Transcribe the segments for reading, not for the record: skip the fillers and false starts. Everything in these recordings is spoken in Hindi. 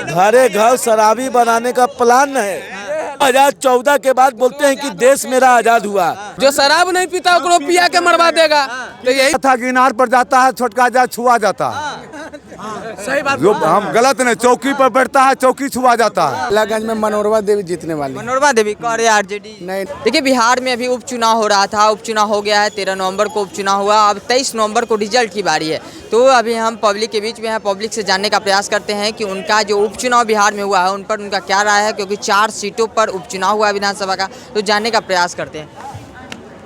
घरे घर शराबी बनाने का प्लान है। 2014 के बाद बोलते हैं कि देश मेरा आजाद हुआ। जो शराब नहीं पीता उसको पिया के मरवा देगा। तो यही था कि इनार पर जाता है, छोटका जा छुआ जाता है। सही बात। जो हम गलत नहीं, चौकी पर बैठता है, चौकी छुआ जाता है। लागंज में मनोरमा देवी जीतने वाली। मनोरमा देवी कह रहे आरजेडी नहीं। देखिए, बिहार में अभी उपचुनाव हो रहा था, उपचुनाव हो गया है। 13 नवंबर को उपचुनाव हुआ, अब 23 नवंबर को रिजल्ट की बारी है। तो अभी हम पब्लिक के बीच में हैं, पब्लिक से जानने का प्रयास करते हैं कि उनका जो उपचुनाव बिहार में हुआ है उन पर उनका क्या राय है, क्योंकि 4 सीटों पर उपचुनाव हुआ है विधानसभा का। तो जानने का प्रयास करते हैं,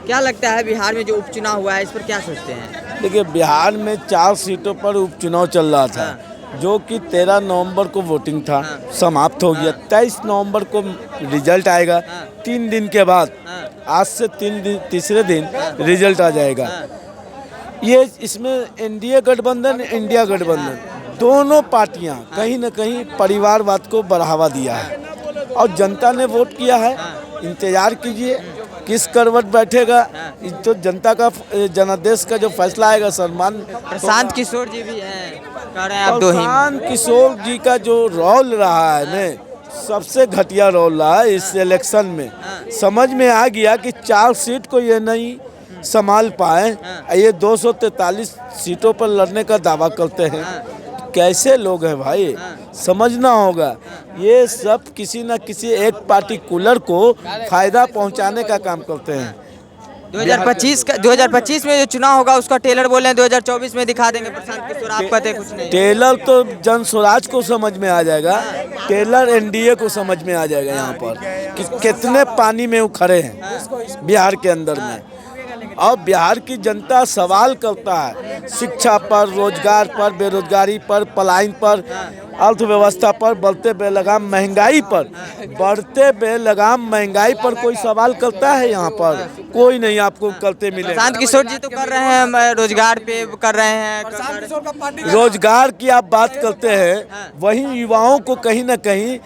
क्या लगता है बिहार में जो उपचुनाव हुआ है इस पर क्या सोचते हैं? देखिए, बिहार में 4 सीटों पर उपचुनाव चल रहा था, जो कि 13 नवंबर को वोटिंग था, समाप्त हो गया। 23 नवंबर को रिजल्ट आएगा। 3 दिन के बाद, आज से 3 दिन, तीसरे दिन रिजल्ट आ जाएगा। ये इसमें एनडीए गठबंधन, इंडिया गठबंधन, दोनों पार्टियां कहीं न कहीं परिवारवाद को बढ़ावा दिया है और जनता ने वोट किया है। इंतजार कीजिए किस करवट बैठेगा, तो जनता का, जनादेश का जो फैसला आएगा। प्रशांत किशोर जी भी हैं, कह रहे हैं आप दो ही। प्रशांत किशोर जी का जो रोल रहा है ना, सबसे घटिया रोल रहा है इस इलेक्शन में। समझ में आ गया कि 4 सीट को ये नहीं संभाल पाए, ये 243 सीटों पर लड़ने का दावा करते हैं। कैसे लोग हैं भाई, समझना होगा। ये सब किसी न किसी एक पार्टिकुलर को फायदा पहुंचाने का काम करते हैं। 2025 में जो चुनाव होगा उसका टेलर बोल रहे हैं 2024 में दिखा देंगे प्रशांत किशोर। आप कहते कुछ नहीं। टेलर तो जन स्वराज को समझ में आ जाएगा, टेलर एनडीए को समझ में आ जाएगा यहाँ पर कि कितने पानी में वो खड़े हैं बिहार के अंदर में। और बिहार की जनता सवाल करता है शिक्षा पर, रोजगार पर, बेरोजगारी पर, पलायन पर, अर्थव्यवस्था पर, बढ़ते बेलगाम महंगाई पर कोई सवाल करता है यहाँ पर? कोई नहीं आपको करते मिले। प्रशांत किशोर जी तो कर रहे हैं, रोजगार पे कर रहे हैं। रोजगार की आप बात करते हैं, वहीं युवाओं को कहीं ना कहीं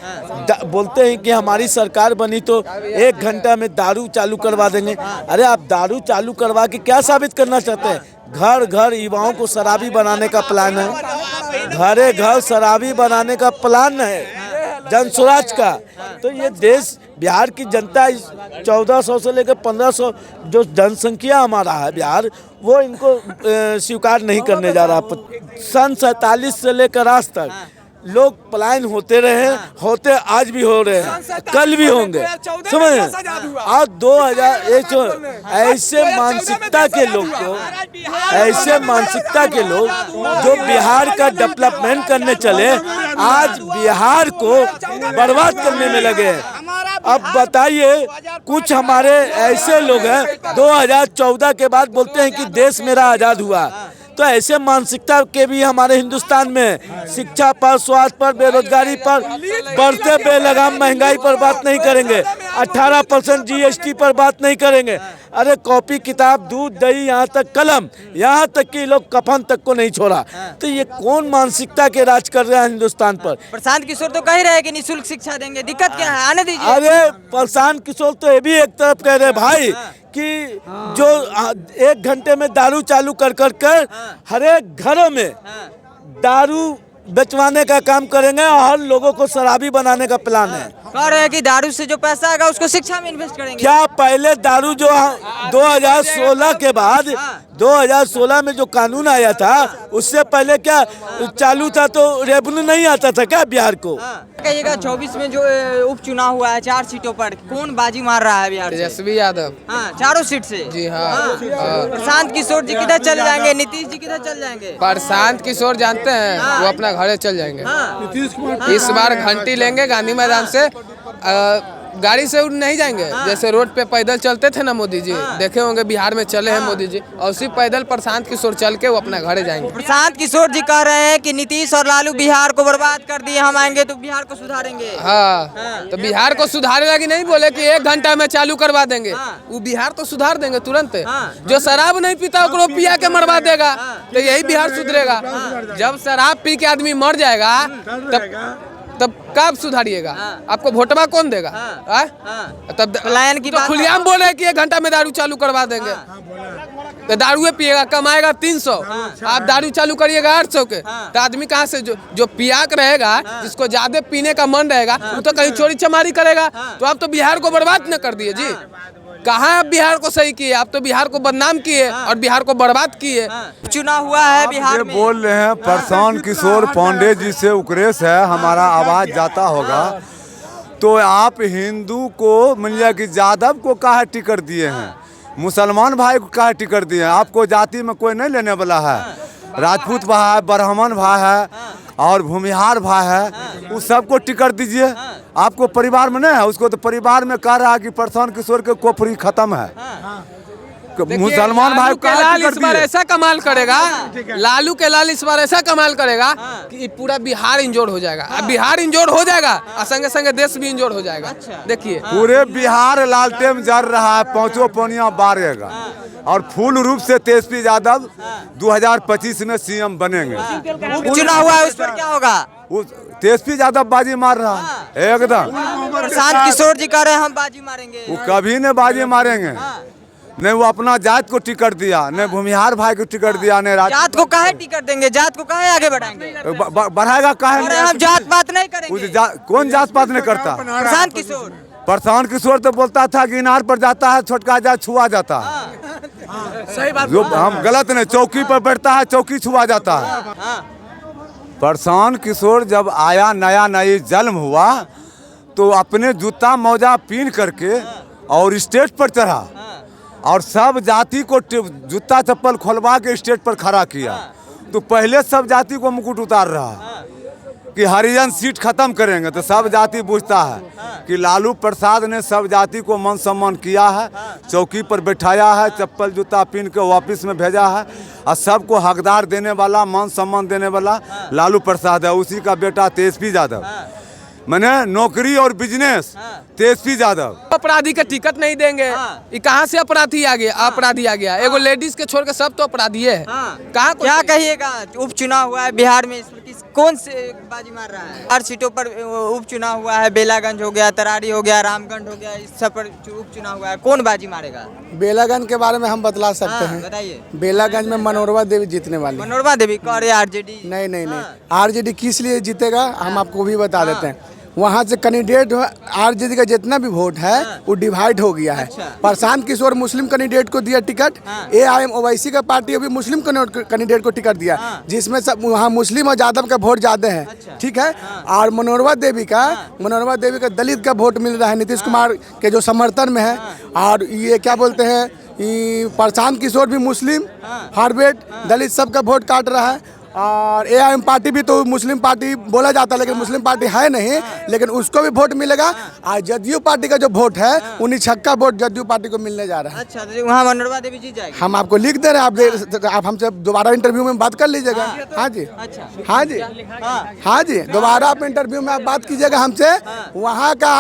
बोलते हैं कि हमारी सरकार बनी तो 1 घंटा में दारू चालू करवा देंगे। अरे आप दारू चालू करवा के क्या साबित करना चाहते हैं? घर घर युवाओं को शराबी बनाने का प्लान है, घरे घर शराबी बनाने का प्लान है जन स्वराज का। तो ये देश, बिहार की जनता 1400 से लेकर 1500 जो जनसंख्या हमारा है बिहार, वो इनको स्वीकार नहीं करने जा रहा। सन 47 से लेकर आज तक लोग पलायन होते रहे, होते आज भी हो रहे हैं, कल भी होंगे। समझ आज 2001 ऐसे मानसिकता के लोग जो बिहार का डेवलपमेंट करने चले, आज बिहार को बर्बाद करने में लगे हैं। अब बताइए, कुछ हमारे ऐसे लोग हैं 2014 के बाद बोलते हैं कि देश मेरा आजाद हुआ। तो ऐसे मानसिकता के भी हमारे हिंदुस्तान में शिक्षा पर, स्वास्थ्य पर, बेरोजगारी पर, बढ़ते बेलगाम महंगाई पर बात नहीं करेंगे, 18% जीएसटी पर बात नहीं करेंगे। अरे कॉपी किताब, दूध दही, यहाँ तक कलम, यहाँ तक कि लोग कफन तक को नहीं छोड़ा। तो ये कौन मानसिकता के राज कर रहे हैं हिंदुस्तान पर? प्रशांत किशोर तो कह रहे हैं कि निःशुल्क शिक्षा देंगे, दिक्कत क्या है, आने दीजिए। अरे प्रशांत किशोर तो ये भी एक तरफ कह रहे भाई कि जो 1 घंटे में दारू चालू कर हर एक घरों में दारू बेचवाने का काम करेंगे और हर लोगों को शराबी बनाने का प्लान है। कह रहे हैं कि दारू से जो पैसा आएगा उसको शिक्षा में इन्वेस्ट करेंगे। क्या पहले दारू जो 2016 के बाद 2016 में जो कानून आया था, उससे पहले क्या चालू था? तो रेवेन्यू नहीं आता था क्या बिहार को? कहिएगा 24 में जो उपचुनाव हुआ है 4 सीटों पर, कौन बाजी मार रहा है बिहार से? तेजस्वी यादव। हाँ, 4 सीट से। जी हाँ। प्रशांत किशोर जी किधर चल जाएंगे, नीतीश जी किधर चल जाएंगे? प्रशांत किशोर जानते हैं, वो अपना घरे चल जाएंगे। इस बार घंटी लेंगे गांधी मैदान से, गाड़ी से नहीं जाएंगे। जैसे रोड पे पैदल चलते थे ना मोदी जी, देखे होंगे बिहार में चले हैं मोदी जी, और उसी पैदल प्रशांत किशोर चल के वो अपना घरे जाएंगे। प्रशांत किशोर जी कह रहे हैं कि नीतीश और लालू बिहार को बर्बाद कर दिए, हम आएंगे तो बिहार को सुधारेंगे। हाँ, तो बिहार को सुधारे लगी नहीं बोले कि 1 घंटा में चालू करवा देंगे, वो बिहार तो सुधार देंगे तुरंत। जो शराब नहीं पीता उसको पिया के मरवा देगा, तो यही बिहार सुधरेगा। जब शराब पी के आदमी मर जाएगा तब कब सुधारिएगा? आपको वोटवा कौन देगा? तब पलायन की तो खुलेआम बोले कि 1 घंटा में दारू चालू करवा देंगे। तो दारुए पिएगा, कमाएगा 300, आप दारू चालू करिएगा 800 के, तो आदमी कहाँ से जो पियाक रहेगा, जिसको ज्यादा पीने का मन रहेगा, वो तो कहीं चोरी चमारी करेगा। तो आप तो बिहार को बर्बाद न कर दिए जी। कहाँ आप बिहार को सही किए? आप तो बिहार को बदनाम किए और बिहार को बर्बाद किए। चुनाव हुआ है बिहार ये में। बोल रहे हैं प्रशांत किशोर पांडे जी से उक्रेश है, हमारा आवाज जाता होगा। तो आप हिंदू को मिलिया कि यादव को काहे टिकट दिए हैं, मुसलमान भाई को काहे टिकट दिए हैं? आपको जाति में कोई नहीं लेने वाला है। राजपूत भाई है, ब्राह्मण भाई है और भूमिहार भाई है, उस सबको टिकट दीजिए। आपको परिवार में नहीं है, उसको तो परिवार में कह रहा है कि प्रशांत किशोर के कोपरी खत्म है। मुसलमान भाई को लाल टिकट इस बार दिए। ऐसा कमाल करेगा, लालू के लाल इस बार ऐसा कमाल करेगा कि पूरा बिहार इंजोर हो जाएगा। अब बिहार इंजोर हो जाएगा और संगे संगे देश भी इंजोर हो जाएगा। देखिए पूरे बिहार लालटेन जल रहा है, पांचों पनिया बारेगा और फूल रूप से तेजस्वी यादव 2025 में सीएम बनेंगे। चुनाव हुआ है, उस पर क्या होगा? तेजस्वी यादव बाजी मार रहा है एकदम। प्रशांत किशोर जी कह रहे हैं हम बाजी मारेंगे। वो कभी न बाजी मारेंगे। नहीं वो अपना जात को टिकट दिया, न भूमिहार भाई को टिकट दिया, न जात को काहे टिकट देंगे? जात को काहे आगे बढ़ाएंगे? बढ़ाएगा काहे? अरे हम जात पात नहीं करेंगे। कौन जात पात नहीं करता? प्रशांत किशोर प्रशांत किशोर तो बोलता था कि इनार पर जाता है छोटका जात छुआ जाता है। सही बात। जो हम गलत नहीं, चौकी पर बैठता है चौकी छुआ जाता है। प्रशांत किशोर जब आया, नया नई जन्म हुआ तो अपने जूता मोजा पहन करके और स्टेज पर चढ़ा और सब जाति को जूता चप्पल खोलवा के स्टेज पर खड़ा किया। तो पहले सब जाति को मुकुट उतार रहा है कि हरिजन सीट खत्म करेंगे। तो सब जाति पूछता है कि लालू प्रसाद ने सब जाति को मान सम्मान किया है, चौकी पर बैठाया है, चप्पल जूता पहन के ऑफिस में भेजा है और सबको हकदार देने वाला, मान सम्मान देने वाला लालू प्रसाद है। उसी का बेटा तेजस्वी यादव, मैंने नौकरी और बिजनेस तेजस्वी यादव। अपराधी का टिकट नहीं देंगे, ये कहाँ से अपराधी आ गया? अपराधी आ गया, एगो लेडीज के छोड़ के सब तो अपराधी है। कहाँ क्या कहिएगा? उपचुनाव हुआ है बिहार में, इसमें कौन से बाजी मार रहा है? 8 सीटों पर उपचुनाव हुआ है। बेलागंज हो गया, तरारी हो गया, रामगढ़ हो गया, इस सब पर उपचुनाव हुआ है। कौन बाजी मारेगा? बेलागंज के बारे में हम बतला सकते हैं। बताइए। बेलागंज में मनोरमा देवी जीतने वाली। मनोरमा देवी कह रहे आरजेडी। नहीं, आरजेडी किस लिए जीतेगा हम आपको भी बता देते हैं। वहाँ से कैंडिडेट आरजेडी का जितना भी वोट है वो डिवाइड हो गया है। प्रशांत किशोर मुस्लिम कैंडिडेट को दिया टिकट, एआईएम ओवैसी का पार्टी अभी मुस्लिम कैंडिडेट को टिकट दिया, जिसमें सब वहाँ मुस्लिम और यादव का वोट ज्यादा है। ठीक है। और मनोरमा देवी का दलित का वोट मिल रहा है, नीतीश कुमार के जो समर्थन में है। और ये क्या बोलते हैं, प्रशांत किशोर भी मुस्लिम, हार्वेट दलित सबका वोट काट रहा है। और एआईएम पार्टी भी तो मुस्लिम पार्टी बोला जाता है, लेकिन मुस्लिम पार्टी है नहीं, लेकिन उसको भी वोट मिलेगा। और जदयू पार्टी का जो वोट है 19 वोट जदयू पार्टी को मिलने जा रहा है। अच्छा, तो वहाँ मनोरमा देवी जीत जाएगी। हम आपको लिख दे रहे हैं, आप हमसे दोबारा इंटरव्यू में बात कर लीजिएगा। हाँ जी, हाँ जी, हाँ जी, दोबारा आप इंटरव्यू में आप बात कीजिएगा हमसे। वहाँ का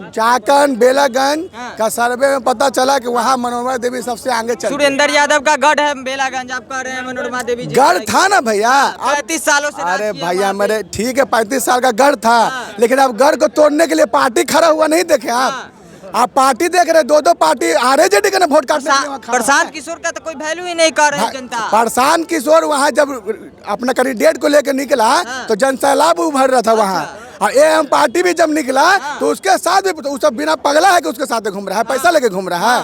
चाकन बेलागंज का सर्वे में पता चला कि वहाँ मनोरमा देवी सबसे आगे चल। सुरेंद्र यादव का गढ़ है बेलागंज, आप कह रहे हैं मनोरमा देवी गढ़ था ना भैया, 35 सालों से। अरे भैया मेरे ठीक है 35 साल का गढ़ था, लेकिन अब गढ़ को तोड़ने के लिए पार्टी खड़ा हुआ नहीं देखे आप पार्टी देख रहे, दो पार्टी आरजेडी का वोट काटने। प्रशांत किशोर का तो कोई वैल्यू ही नहीं कर रहे जनता। प्रशांत किशोर वहाँ जब अपना कैंडिडेट को लेकर निकला तो जन सैलाब उभर रहा था वहाँ। और एआईएम पार्टी भी जब निकला तो उसके साथ भी, तो सब बिना पगला है कि उसके साथ घूम रहा है, पैसा लेके घूम रहा है।